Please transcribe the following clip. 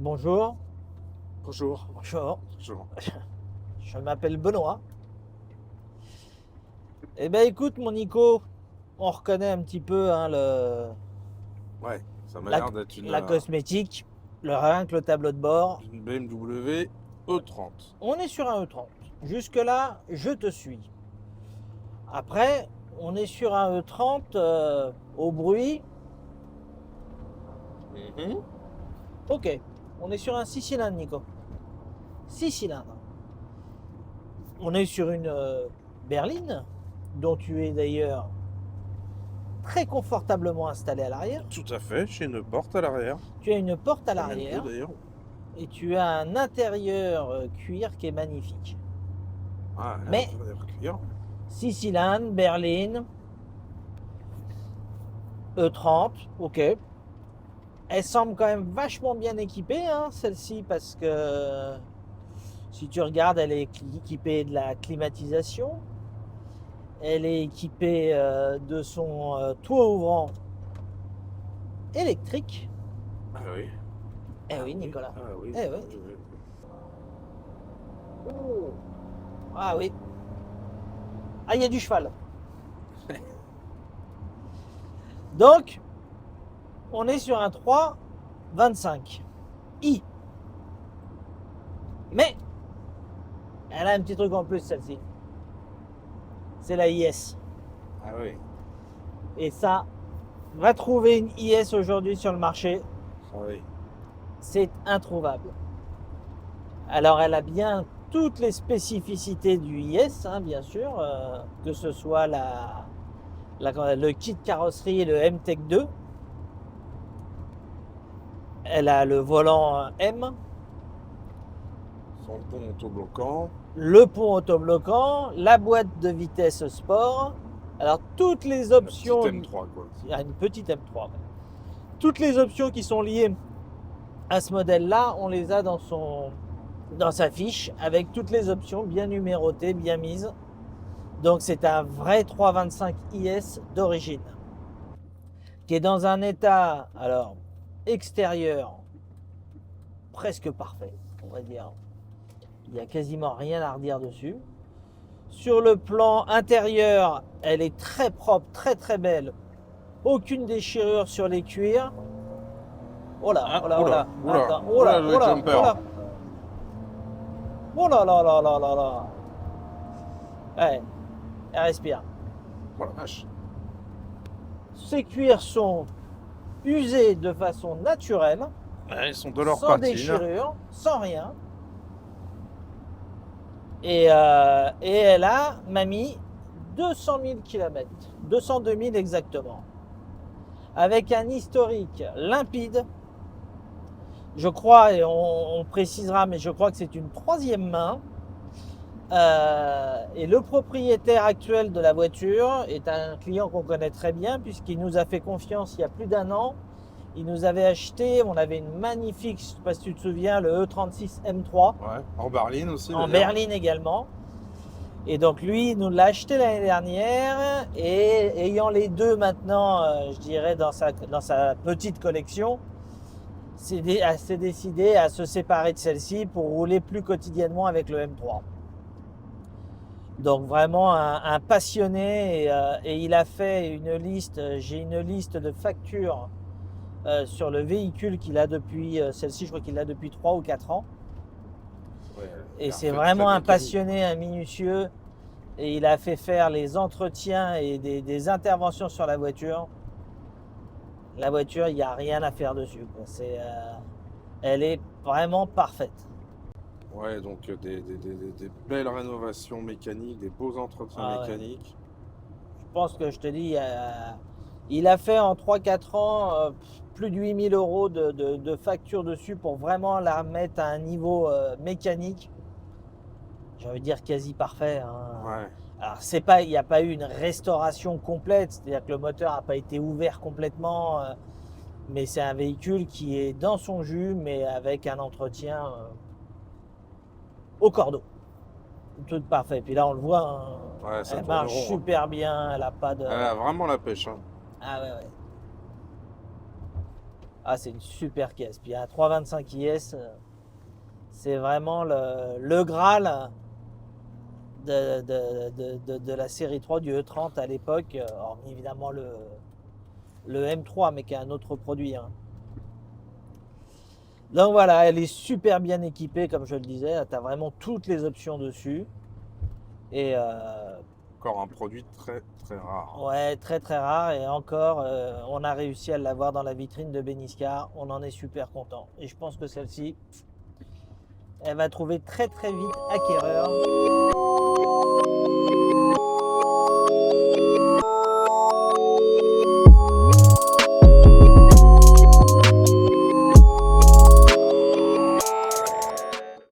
Bonjour. Bonjour. Bonjour. Bonjour. Je m'appelle Benoît. Eh ben écoute mon Nico, on reconnaît un petit peu hein, Ouais, ça m'a la, l'air d'être la cosmétique, rien que le tableau de bord. une BMW E30. On est sur un E30. Jusque-là, je te suis. Après, on est sur un E30 au bruit. Ok, on est sur un 6 cylindres Nico. 6 cylindres. On est sur une berline, dont tu es d'ailleurs très confortablement installé à l'arrière. Tout à fait, j'ai une porte à l'arrière. Tu as une porte à Même l'arrière deux, d'ailleurs. et tu as un intérieur cuir qui est magnifique. Ah, Mais ça va être cuir. 6 cylindres, berline, E30, ok. Elle semble quand même vachement bien équipée, hein, celle-ci, parce que si tu regardes, elle est équipée de la climatisation. Elle est équipée de son toit ouvrant électrique. Ah oui. Eh oui, Nicolas. Ah oui. Eh oui. Ah oui. Ah, il y a du cheval. Donc, on est sur un 325i. Mais, elle a un petit truc en plus, celle-ci. C'est la IS. Ah oui. Et ça, va trouver une IS aujourd'hui sur le marché, Ah oui. c'est introuvable. Alors, elle a bien toutes les spécificités du IS, hein, bien sûr, que ce soit le kit carrosserie et le M-Tech 2. Elle a le volant M, Son pont autobloquant. le pont autobloquant, la boîte de vitesse sport. Alors toutes les options. La petite M3 quoi. Il y a une petite M3. Ouais. Toutes les options qui sont liées à ce modèle-là, on les a dans sa fiche avec toutes les options bien numérotées, bien mises. Donc c'est un vrai 325 IS d'origine qui est dans un état alors extérieur presque parfait, on va dire. Il n'y a quasiment rien à redire dessus. Sur le plan intérieur, elle est très propre, très très belle. Aucune déchirure sur les cuirs. Oh là, oh là, oh là, attends, oh là, oh là, oh là. Oh là là là là là là. Ouais, elle respire. Oh la vache. Ces cuirs sont usés de façon naturelle, Ouais, ils sont de leur sans patine. déchirure, sans rien. Et elle a, mamie, 200 000 km, 202 000 exactement, avec un historique limpide. Je crois, et on précisera, mais je crois que c'est une troisième main. Et le propriétaire actuel de la voiture est un client qu'on connaît très bien, puisqu'il nous a fait confiance il y a plus d'1 an. Il nous avait acheté, on avait une magnifique, je ne sais pas si tu te souviens, le E36 M3. Ouais, en berline aussi. En d'ailleurs. berline également. Et donc lui, il nous l'a acheté l'année dernière. Et ayant les deux maintenant, je dirais, dans sa petite collection, s'est décidé à se séparer de celle-ci pour rouler plus quotidiennement avec le M3. Donc vraiment un passionné. Et il a fait une liste, j'ai une liste de factures sur le véhicule qu'il a depuis, celle-ci je crois qu'il l'a depuis 3 ou 4 ans. Ouais, Et c'est vraiment un passionné, un minutieux. Et il a fait faire les entretiens et des interventions sur la voiture. La voiture, il n'y a rien à faire dessus. Elle est vraiment parfaite. Ouais, donc des belles rénovations mécaniques, des beaux entretiens mécaniques. Ouais. Je pense que je te dis, il a fait en 3-4 ans plus de 8 000 euros de facture dessus pour vraiment la mettre à un niveau mécanique. J'ai envie de dire quasi parfait. Hein. Ouais. Alors il n'y a pas eu une restauration complète, c'est-à-dire que le moteur n'a pas été ouvert complètement, mais c'est un véhicule qui est dans son jus, mais avec un entretien au cordeau. Tout parfait. Puis là on le voit, hein, Ouais, ça elle tourne marche rond, super bien, elle n'a pas de... Elle a vraiment la pêche. Hein. Ah ouais, ouais. Ah, c'est une super caisse. Puis un 325 IS, c'est vraiment le Graal de la série 3 du E30 à l'époque, hormis évidemment le M3, mais qui est un autre produit, hein. Donc voilà, elle est super bien équipée, comme je le disais. Tu as vraiment toutes les options dessus. Et Encore un produit très très rare. ouais, très très rare. Et encore, on a réussi à l'avoir dans la vitrine de Beniscar. On en est super content. Et je pense que celle-ci, elle va trouver très très vite acquéreur.